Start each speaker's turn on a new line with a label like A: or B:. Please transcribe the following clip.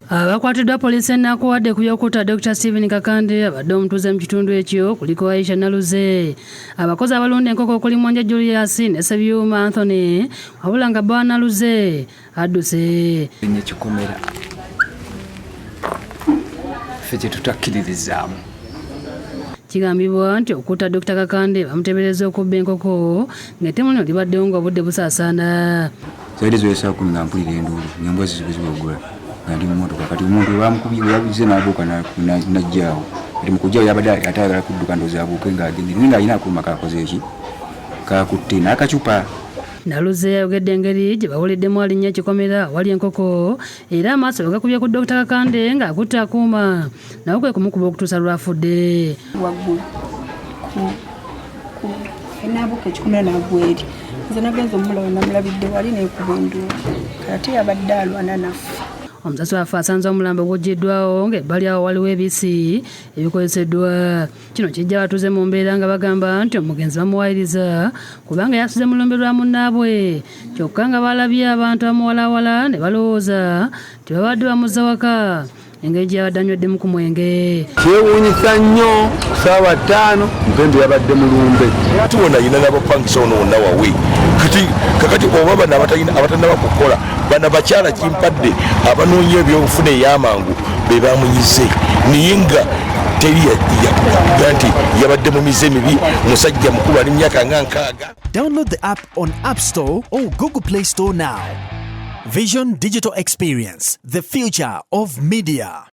A: Abakwatiddwa poliisi enakuwadde ku by'okutta Dr. Stephen Kakande abadde omutuuze mu kitundu ekyo kuliko Aisha Naluze. Abakozi abalunda enkoko okuli Mwanja Julius ne Sebyuma Anthony wabula nga Bwana Naluze adduse.
B: Ekikomera ffe kye tutakkiririzaamu.
A: Kigambibwa nti okutta Dr. Kakande bamuteebereza okubba enkoko ng'ettemu lino libaddewo ng'obudde busaasaana.
C: Zaidi zoyesa kumi nga mpulira enduulu ng'embwa zibiziboggola nga ndi mu mmotoka kati omuntu bamukubye yabuze n'abuuka n'ajjaawo kati mu kujjaawo yabadde atayagala kudduka ndowooza abuuke ng'agende naye ng'alina akuluma kakoze eki kakutte n'akacupa.
A: Naluze yayogedde engeri gye bawuliddemu alinnya ekikomera awali enkoko era amaaso bagakubye ku Dr. Kakande ng'akutte akuuma nawe kwe kumukuba okutuusa lwafudde.
D: Waggulu enaabuuka ekikomera n'agwa eri nze nagenza omulaba namulabidde wali neekuba enduulu kati yabadde alwana naffe.
A: Omusasi waffe asanze omulambo oguggiddwawo ng'ebbali awo waliwo ebisi ebikozeseddwa. Kino kijja batuuze mu mbeera nga bagamba nti omugenzi bamuwayiriza kubanga yasuze mu lumbe lwa munnaabwe kyokka nga balabye abantu bamuwalawala ne balowooza nti babadde bamuzza waka engeri gye yabadde anyweddemu ku mwenge.
E: Kyewuunyisa nnyo ssaawa 5 mpembe yabadde mu lumbe.
F: Tuwona yina n'abapangisa ono wonna wawe kakati oba bano abatannaba kukola bana bakyala kimpadde abanoonya ebyobufune ey'amangu be bamunyize naye nga teri nti yabadde mu mize mibi musajja mukulu ali myaka nga 6.
G: Download the app on App Store or Google Play Store now. Vision Digital Experience, the future of media.